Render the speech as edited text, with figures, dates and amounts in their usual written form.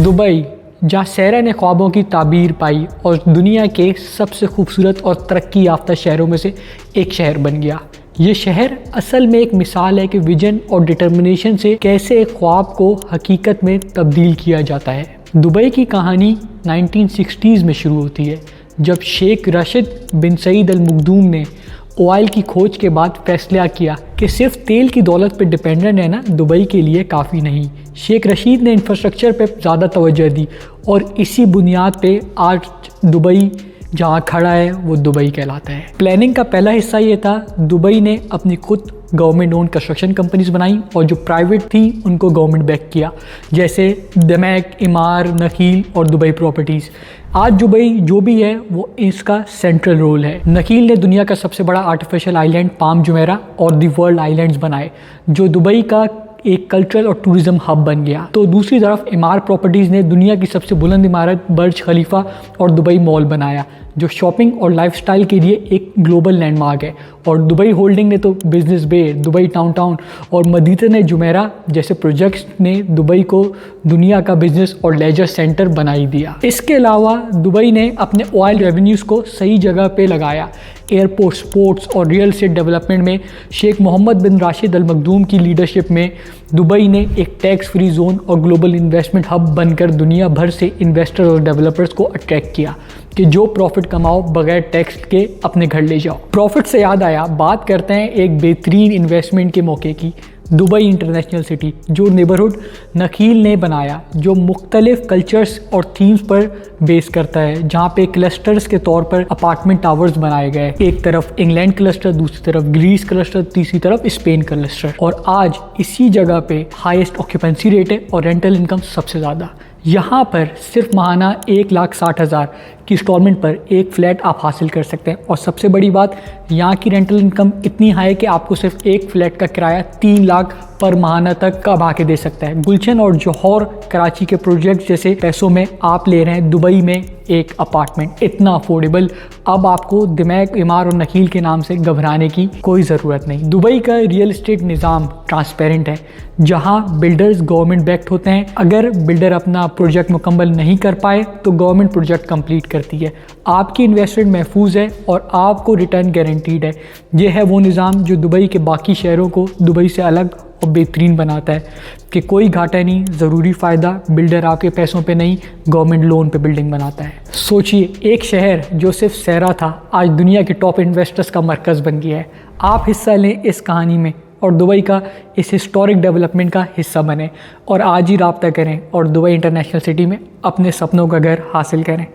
Dubai, जहाँ सहरा ने ख्वाबों की ताबीर पाई और दुनिया के सबसे खूबसूरत और तरक्की याफ्ता शहरों में से एक शहर बन गया। ये शहर असल में एक मिसाल है कि विजन और डिटर्मिनेशन से कैसे एक ख्वाब को हकीकत में तब्दील किया जाता है। दुबई की कहानी 1960s में शुरू होती है, जब शेख राशिद बिन सईद अल मखदूम ने ऑयल की खोज के बाद फैसला किया कि सिर्फ तेल की दौलत पर डिपेंडेंट रहना दुबई के लिए काफ़ी नहीं। शेख रशीद ने इंफ्रास्ट्रक्चर पे ज़्यादा तवज्जो दी और इसी बुनियाद पे आज दुबई जहाँ खड़ा है वो दुबई कहलाता है। प्लानिंग का पहला हिस्सा ये था, दुबई ने अपनी खुद गवर्नमेंट ओन कंस्ट्रक्शन कंपनीज बनाई और जो प्राइवेट थी उनको गवर्नमेंट बैक किया, जैसे दमैक, इमार, नखील और दुबई प्रॉपर्टीज़। आज दुबई जो भी है वो इसका सेंट्रल रोल है। नखील ने दुनिया का सबसे बड़ा आर्टिफिशियल आइलैंड पाम जुमेरा और दी वर्ल्ड आइलैंड्स बनाए, जो दुबई का एक कल्चरल और टूरिज्म हब बन गया। तो दूसरी तरफ इमार प्रॉपर्टीज़ ने दुनिया की सबसे बुलंद इमारत बर्ज खलीफा और दुबई मॉल बनाया, जो शॉपिंग और लाइफस्टाइल के लिए एक ग्लोबल लैंडमार्क है। और दुबई होल्डिंग ने तो बिजनेस बे, दुबई टाउन और मदीना जुमेरा जैसे प्रोजेक्ट्स ने दुबई को दुनिया का बिजनेस और लेजर सेंटर बना ही दिया। इसके अलावा दुबई ने अपने ऑयल रेवेन्यूज़ को सही जगह पे लगाया। एयरपोर्ट, स्पोर्ट्स और रियल एस्टेट डेवलपमेंट में शेख मोहम्मद बिन राशिद अल मखदूम की लीडरशिप में दुबई ने एक टैक्स फ्री जोन और ग्लोबल इन्वेस्टमेंट हब बनकर दुनिया भर से इन्वेस्टर और डेवलपर्स को अट्रैक्ट किया कि जो प्रॉफिट कमाओ बगैर टैक्स के अपने घर ले जाओ। प्रॉफिट से याद आया, बात करते हैं एक बेहतरीन इन्वेस्टमेंट के मौके की। दुबई इंटरनेशनल सिटी, जो नेबरहुड नखील ने बनाया, जो मुख्तलिफ कल्चर्स और थीम्स पर बेस करता है, जहाँ पे क्लस्टर्स के तौर पर अपार्टमेंट टावर्स बनाए गए। एक तरफ इंग्लैंड क्लस्टर, दूसरी तरफ ग्रीस क्लस्टर, तीसरी तरफ स्पेन क्लस्टर। और आज इसी जगह पे हाईएस्ट ऑक्यूपेंसी रेट है और रेंटल इनकम सबसे ज़्यादा। यहाँ पर सिर्फ माहाना 1,60,000 की इंस्टॉलमेंट पर एक फ्लैट आप हासिल कर सकते हैं। और सबसे बड़ी बात, यहाँ की रेंटल इनकम इतनी हाई है कि आपको सिर्फ एक फ्लैट का किराया 3 लाख पर माहाना तक का बहा के दे सकता है। गुलशन और जौहर कराची के प्रोजेक्ट जैसे पैसों में आप ले रहे हैं दुबई में एक अपार्टमेंट, इतना अफोर्डेबल। अब आपको दमैक, इमार और नखील के नाम से घबराने की कोई ज़रूरत नहीं। दुबई का रियल एस्टेट निज़ाम ट्रांसपेरेंट है, जहाँ बिल्डर्स गवर्नमेंट बैक्ड होते हैं। अगर बिल्डर अपना प्रोजेक्ट मुकम्मल नहीं कर पाए तो गवर्नमेंट प्रोजेक्ट कंप्लीट करती है। आपकी इन्वेस्टमेंट महफूज है और आपको रिटर्न गारंटीड है। ये है वो निज़ाम जो दुबई के बाकी शहरों को दुबई से अलग और बेहतरीन बनाता है कि कोई घाटा नहीं, ज़रूरी फ़ायदा, बिल्डर आपके पैसों पे नहीं, गवर्नमेंट लोन पे बिल्डिंग बनाता है। सोचिए, एक शहर जो सिर्फ सहरा था आज दुनिया के टॉप इन्वेस्टर्स का मरकज़ बन गया है। आप हिस्सा लें इस कहानी में और दुबई का इस हिस्टोरिक डेवलपमेंट का हिस्सा बने और आज ही राब्ता करें और दुबई इंटरनेशनल सिटी में अपने सपनों का घर हासिल करें।